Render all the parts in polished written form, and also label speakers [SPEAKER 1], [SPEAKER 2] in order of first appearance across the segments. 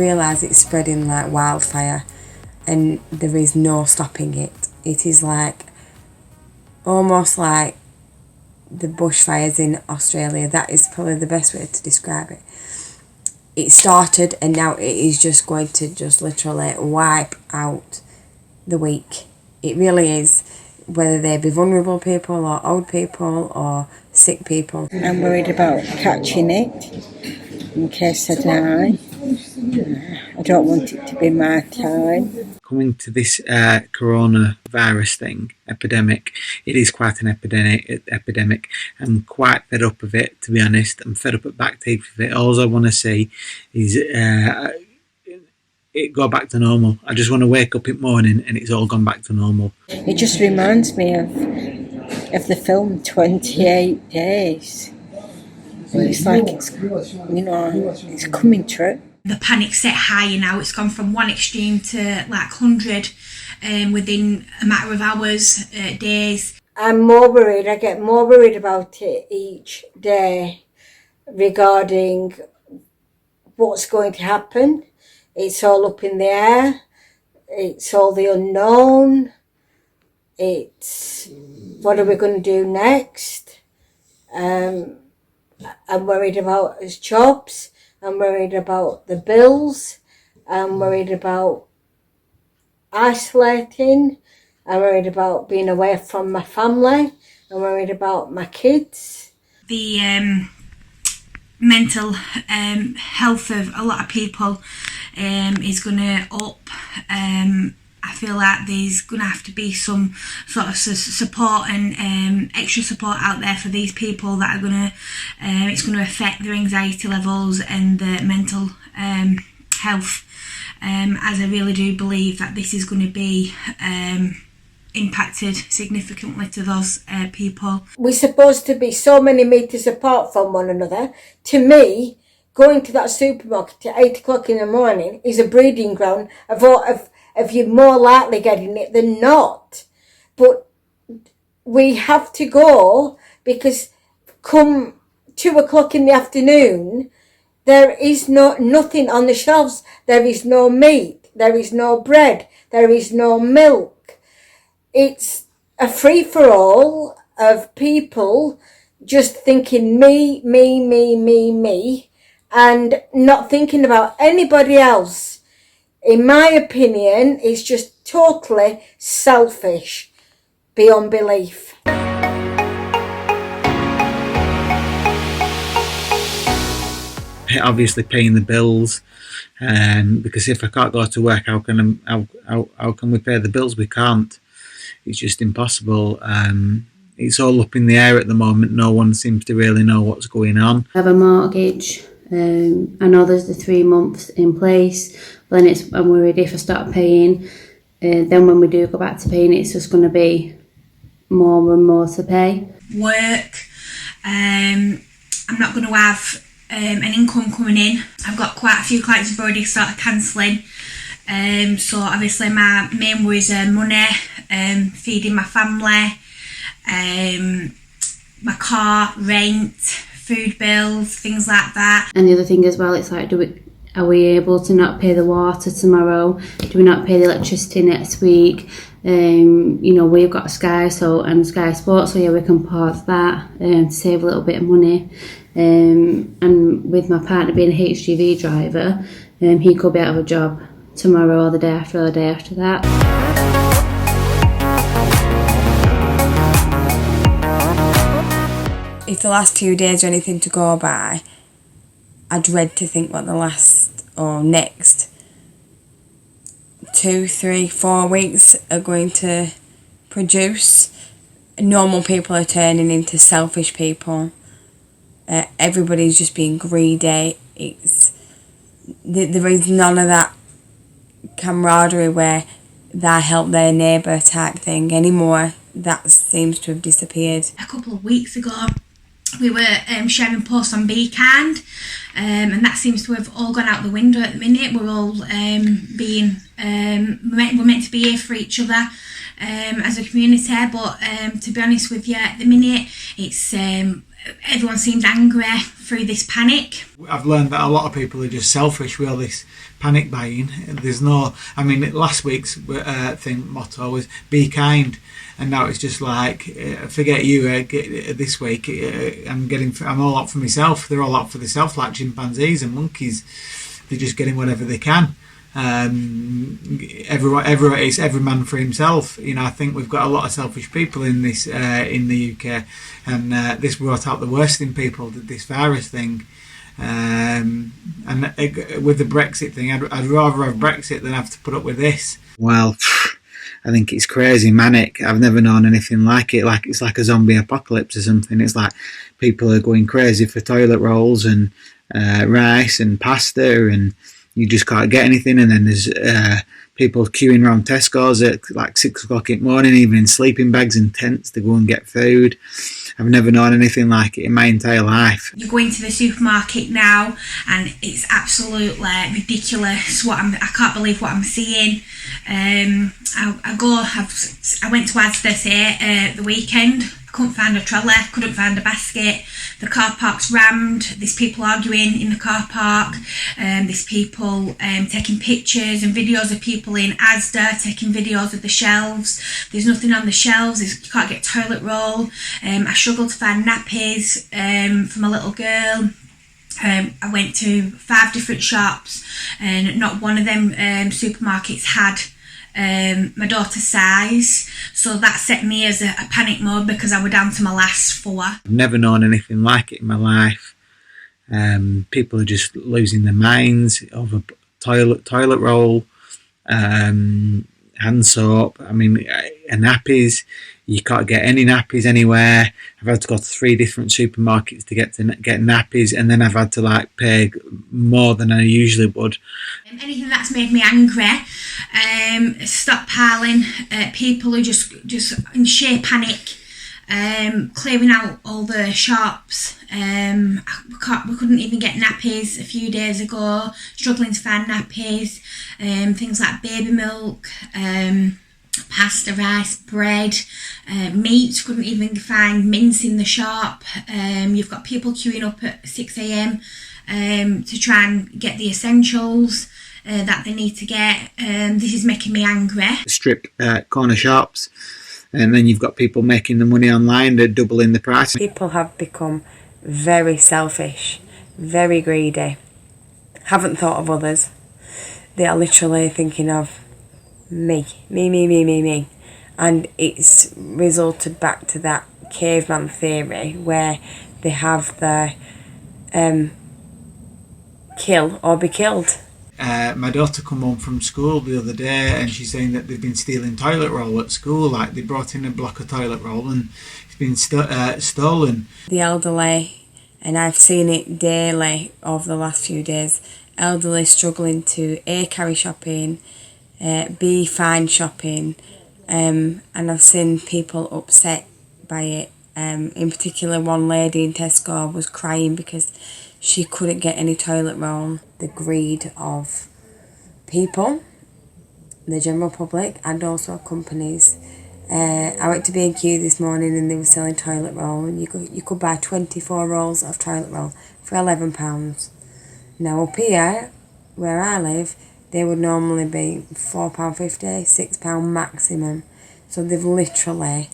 [SPEAKER 1] realise it's spreading like wildfire and there is no stopping it. It is like almost like the bushfires in Australia. That is probably the best way to describe it. It started and now it is just going to just literally wipe out the weak. It really is, whether they be vulnerable people or old people or sick people.
[SPEAKER 2] I'm worried about catching it in case I die. I don't want it to be my time.
[SPEAKER 3] Coming to this coronavirus thing, epidemic, it is quite an epidemic. I'm quite fed up of it, to be honest. I'm fed up at back teeth of it. All I want to see is it go back to normal. I just want to wake up in the morning and it's all gone back to normal.
[SPEAKER 2] It just reminds me of the film 28 Days. And it's like it's coming true.
[SPEAKER 4] The panic set higher now. It's gone from one extreme to like 100 within a matter of hours, days.
[SPEAKER 2] I'm more worried. I get more worried about it each day regarding what's going to happen. It's all up in the air. It's all the unknown. It's what are we going to do next? I'm worried about his jobs. I'm worried about the bills. I'm worried about isolating. I'm worried about being away from my family. I'm worried about my kids.
[SPEAKER 4] The mental health of a lot of people is going to up. I feel like there's going to have to be some sort of support and extra support out there for these people that are going to, it's going to affect their anxiety levels and their mental health, as I really do believe that this is going to be impacted significantly to those people.
[SPEAKER 2] We're supposed to be so many metres apart from one another. To me, going to that supermarket at 8 o'clock in the morning is a breeding ground of you more likely getting it than not. But we have to go because come 2 o'clock in the afternoon, there is nothing on the shelves. There is no meat. There is no bread. There is no milk. It's a free-for-all of people just thinking me, and not thinking about anybody else. In my opinion, it's just totally selfish beyond belief.
[SPEAKER 3] Obviously paying the bills, because if I can't go to work, how can we pay the bills? We can't. It's just impossible. It's all up in the air at the moment. No one seems to really know what's going on.
[SPEAKER 5] I have a mortgage. I know there's the 3 months in place, but then I'm worried if I start paying, then when we do go back to paying, it's just going to be more and more to pay.
[SPEAKER 4] Work, I'm not going to have an income coming in. I've got quite a few clients who've already started cancelling. So obviously my main worries are money, feeding my family, my car, rent, food bills, things like that.
[SPEAKER 5] And the other thing as well, it's like, are we able to not pay the water tomorrow? Do we not pay the electricity next week? We've got Sky and Sky Sports, so yeah, we can pause that to save a little bit of money. And with my partner being a HGV driver, he could be out of a job tomorrow or the day after or the day after that.
[SPEAKER 1] If the last 2 days are anything to go by, I dread to think what the last or next 2, 3, 4 weeks are going to produce. Normal people are turning into selfish people. Everybody's just being greedy. There is none of that camaraderie where they help their neighbour type thing anymore. That seems to have disappeared.
[SPEAKER 4] A couple of weeks ago, we were sharing posts on Be Kind, and that seems to have all gone out the window at the minute. We're all we're meant to be here for each other as a community, but to be honest with you, at the minute it's everyone seemed angry through this panic.
[SPEAKER 3] I've learned that a lot of people are just selfish with all this panic buying. There's no, I mean, last week's motto was be kind, and now it's just like forget you. This week I'm all out for myself. They're all out for themselves, like chimpanzees and monkeys. They're just getting whatever they can. It's every man for himself. You know, I think we've got a lot of selfish people in this in the UK, and this brought out the worst in people, this virus thing. And with the Brexit thing, I'd rather have Brexit than have to put up with this. Well, I think it's crazy, manic. I've never known anything like it. Like it's like a zombie apocalypse or something. It's like people are going crazy for toilet rolls and rice and pasta, and you just can't get anything. And then there's people queuing around Tesco's at like 6 o'clock in the morning, even in sleeping bags and tents to go and get food. I've never known anything like it in my entire life.
[SPEAKER 4] You go into the supermarket now and it's absolutely ridiculous. I can't believe what I'm seeing. I went to Asda say the weekend. I couldn't find a trolley, couldn't find a basket. The car park's rammed. There's people arguing in the car park. There's people taking pictures and videos of people in Asda, taking videos of the shelves. There's nothing on the shelves. You can't get toilet roll. I struggled to find nappies for my little girl. I went to 5 different shops and not one of them supermarkets had my daughter's size, so that set me as a panic mode because I was down to my last 4.
[SPEAKER 3] I've never known anything like it in my life. People are just losing their minds over toilet roll, hand soap. I mean, nappies. You can't get any nappies anywhere. I've had to go to 3 different supermarkets to get nappies, and then I've had to pay more than I usually would.
[SPEAKER 4] Anything that's made me angry, stockpiling, people who just in sheer panic, clearing out all the shops. We couldn't even get nappies a few days ago. Struggling to find nappies, things like baby milk. Pasta, rice, bread, meat. Couldn't even find mince in the shop. You've got people queuing up at 6 a.m. To try and get the essentials that they need to get. This is making me angry.
[SPEAKER 3] Strip corner shops, and then you've got people making the money online. They're doubling the price.
[SPEAKER 1] People have become very selfish, very greedy, haven't thought of others. They are literally thinking of me, and it's resulted back to that caveman theory where they have the kill or be killed.
[SPEAKER 3] My daughter come home from school the other day and she's saying that they've been stealing toilet roll at school. Like they brought in a block of toilet roll and it's been stolen.
[SPEAKER 1] The elderly, and I've seen it daily over the last few days, elderly struggling to A, carry shopping, B, find shopping, and I've seen people upset by it. In particular, one lady in Tesco was crying because she couldn't get any toilet roll. The greed of people, the general public, and also companies. I went to B&Q this morning and they were selling toilet roll, and you could buy 24 rolls of toilet roll for £11. Now up here, where I live, they would normally be £4.50, £6 maximum. So they've literally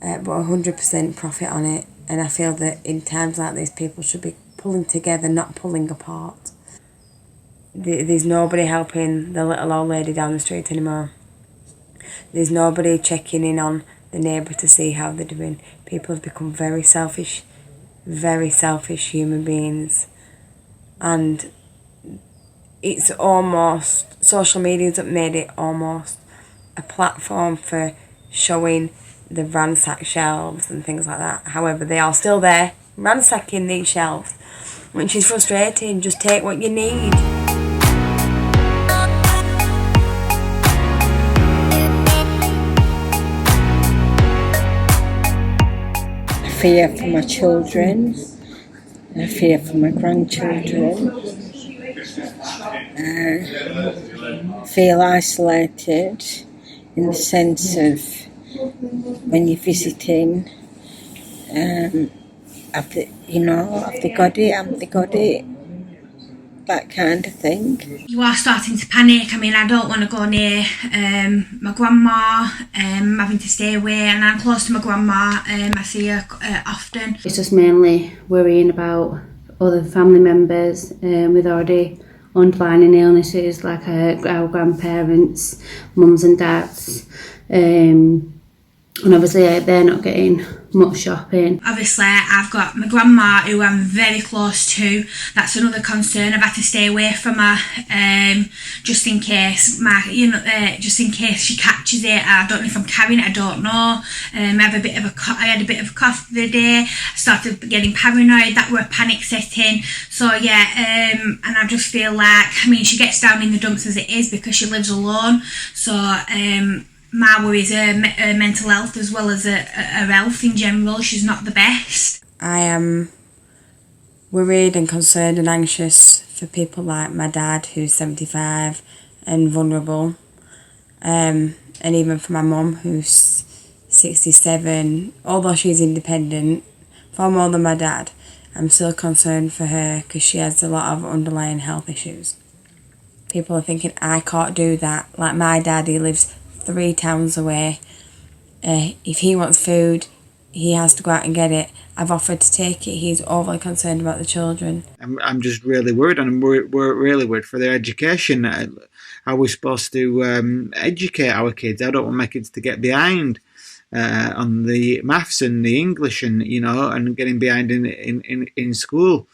[SPEAKER 1] put 100% profit on it. And I feel that in times like this, people should be pulling together, not pulling apart. There's nobody helping the little old lady down the street anymore. There's nobody checking in on the neighbour to see how they're doing. People have become very selfish human beings. And it's almost, social media's made it almost a platform for showing the ransacked shelves and things like that. However, they are still there, ransacking these shelves, which is frustrating. Just take what you need.
[SPEAKER 2] I fear for my children. I fear for my grandchildren. Feel isolated in the sense of when you're visiting, have they, you know, have they got it, haven't they got it, that kind of thing.
[SPEAKER 4] You are starting to panic. I mean, I don't want to go near my grandma, having to stay away, and I'm close to my grandma. I see her often.
[SPEAKER 5] It's just mainly worrying about other family members with already underlying illnesses, like our grandparents, mums and dads, and obviously they're not getting much shopping.
[SPEAKER 4] Obviously, I've got my grandma who I'm very close to. That's another concern. I've had to stay away from her, just in case just in case she catches it. I don't know if I'm carrying it. I don't know. I had a bit of a cough the other day. I started getting paranoid. That were a panic setting. So yeah, and I just feel like, I mean, she gets down in the dumps as it is because she lives alone. So my worry is her mental health as well as her health in general. She's not the best.
[SPEAKER 1] I am worried and concerned and anxious for people like my dad, who's 75 and vulnerable, and even for my mum, who's 67. Although she's independent, far more than my dad, I'm still concerned for her because she has a lot of underlying health issues. People are thinking, I can't do that. Like my dad, he lives 3 towns away. If he wants food, he has to go out and get it. I've offered to take it. He's overly concerned about the children.
[SPEAKER 3] I'm just really worried, and we're really worried for their education. How we're supposed to educate our kids? I don't want my kids to get behind on the maths and the English, and and getting behind in school.